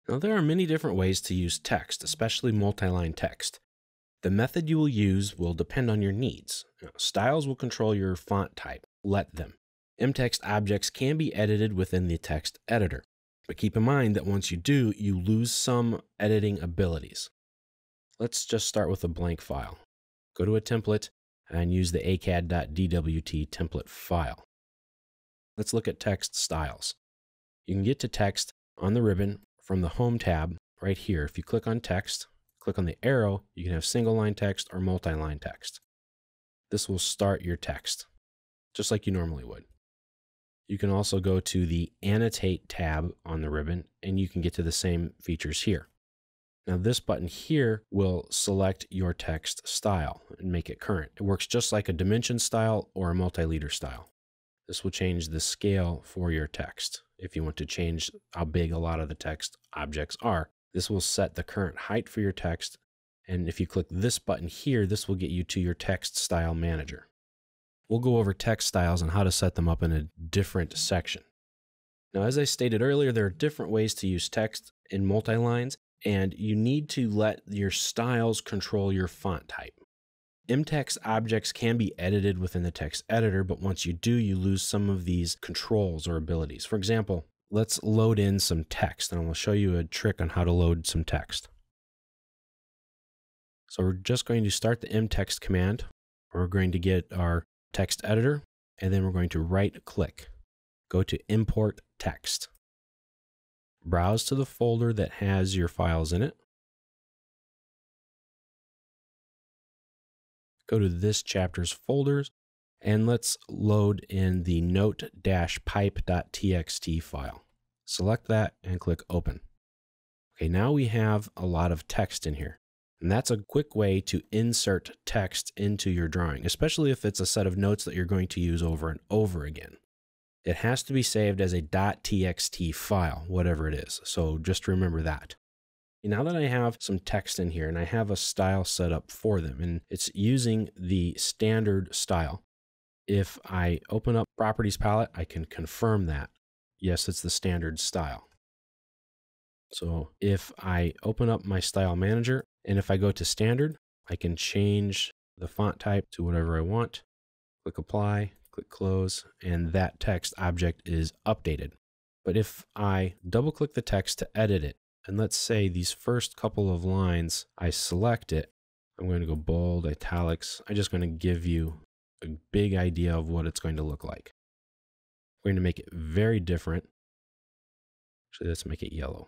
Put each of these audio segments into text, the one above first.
Now, there are many different ways to use text, especially multi-line text. The method you will use will depend on your needs. Styles will control your font type. Let them. MText objects can be edited within the text editor, but keep in mind that once you do, you lose some editing abilities. Let's just start with a blank file. Go to a template and use the autocad.dwt template file. Let's look at text styles. You can get to text on the ribbon from the Home tab right here. If you click on text, click on the arrow, you can have single line text or multi-line text. This will start your text, just like you normally would. You can also go to the Annotate tab on the ribbon, and you can get to the same features here. Now this button here will select your text style and make it current. It works just like a dimension style or a multi-letter style. This will change the scale for your text. If you want to change how big a lot of the text objects are, this will set the current height for your text. And if you click this button here, this will get you to your text style manager. We'll go over text styles and how to set them up in a different section. Now, as I stated earlier, there are different ways to use text in multi-lines, and you need to let your styles control your font type. MText objects can be edited within the text editor, but once you do, you lose some of these controls or abilities. For example, let's load in some text, and I will show you a trick on how to load some text. So we're just going to start the mtext command. We're going to get our text editor, and then we're going to right-click. Go to Import Text. Browse to the folder that has your files in it. Go to this chapter's folders, and let's load in the note-pipe.txt file. Select that and click Open. Okay, now we have a lot of text in here. And that's a quick way to insert text into your drawing, especially if it's a set of notes that you're going to use over and over again. It has to be saved as a .txt file, whatever it is. So just remember that. Now that I have some text in here and I have a style set up for them, and it's using the standard style, if I open up Properties palette, I can confirm that. Yes, it's the standard style. So if I open up my style manager, and if I go to standard, I can change the font type to whatever I want. Click apply, click close, and that text object is updated. But if I double click the text to edit it, and let's say these first couple of lines, I select it, I'm going to go bold, italics. I'm just going to give you a big idea of what it's going to look like. We're going to make it very different. Actually, let's make it yellow.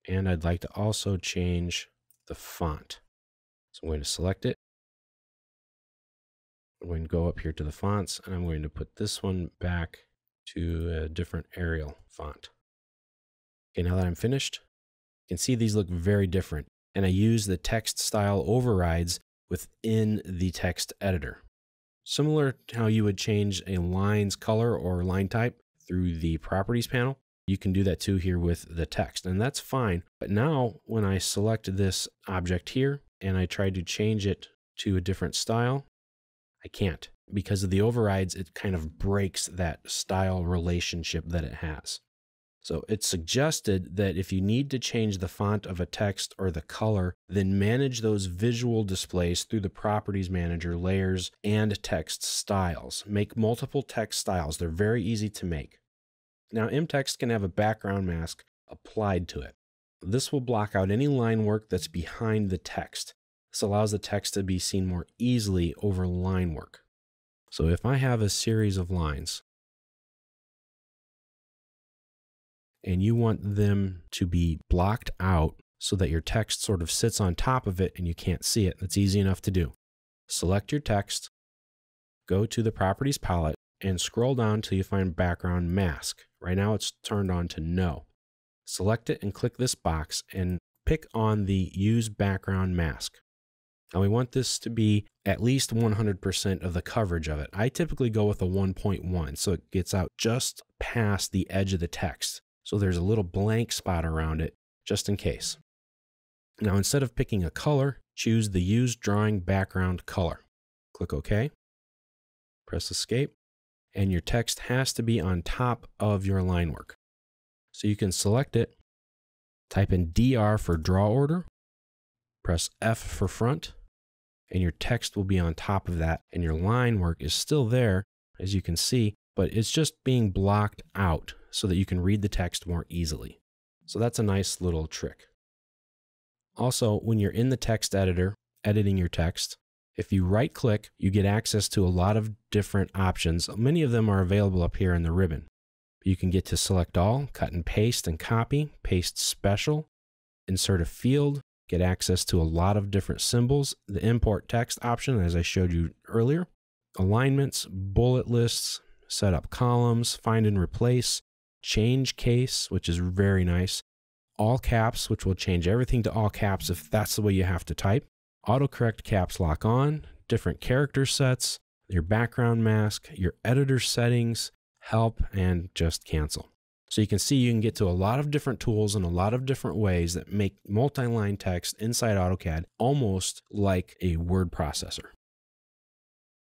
And I'd like to also change the font. So I'm going to select it. I'm going to go up here to the fonts, and I'm going to put this one back to a different Arial font. Okay, now that I'm finished, you can see these look very different. And I use the text style overrides within the text editor. Similar to how you would change a line's color or line type through the Properties panel, you can do that too here with the text, and that's fine. But now when I select this object here and I try to change it to a different style, I can't. Because of the overrides, it kind of breaks that style relationship that it has. So it's suggested that if you need to change the font of a text or the color, then manage those visual displays through the Properties Manager, Layers, and Text Styles. Make multiple text styles. They're very easy to make. Now, MText can have a background mask applied to it. This will block out any line work that's behind the text. This allows the text to be seen more easily over line work. So if I have a series of lines, and you want them to be blocked out so that your text sort of sits on top of it and you can't see it, that's easy enough to do. Select your text, go to the Properties palette, and scroll down till you find Background Mask. Right now it's turned on to No. Select it and click this box and pick on the Use Background Mask. Now we want this to be at least 100% of the coverage of it. I typically go with a 1.1, so it gets out just past the edge of the text. So there's a little blank spot around it, just in case. Now instead of picking a color, choose the Use Drawing Background Color. Click OK. Press Escape. And your text has to be on top of your line work. So you can select it Type in DR for draw order, press F for front, and your text will be on top of that, and your line work is still there, as you can see, but it's just being blocked out so that you can read the text more easily. So that's a nice little trick. Also, when you're in the text editor, editing your text, if you right-click, you get access to a lot of different options. Many of them are available up here in the ribbon. You can get to select all, cut and copy, paste special, insert a field, get access to a lot of different symbols, the import text option, as I showed you earlier, alignments, bullet lists, set up columns, find and replace, change case, which is very nice, all caps, which will change everything to all caps if that's the way you have to type, autocorrect caps lock on, different character sets, your background mask, your editor settings, help, and just cancel. So you can see you can get to a lot of different tools and a lot of different ways that make multi-line text inside AutoCAD almost like a word processor.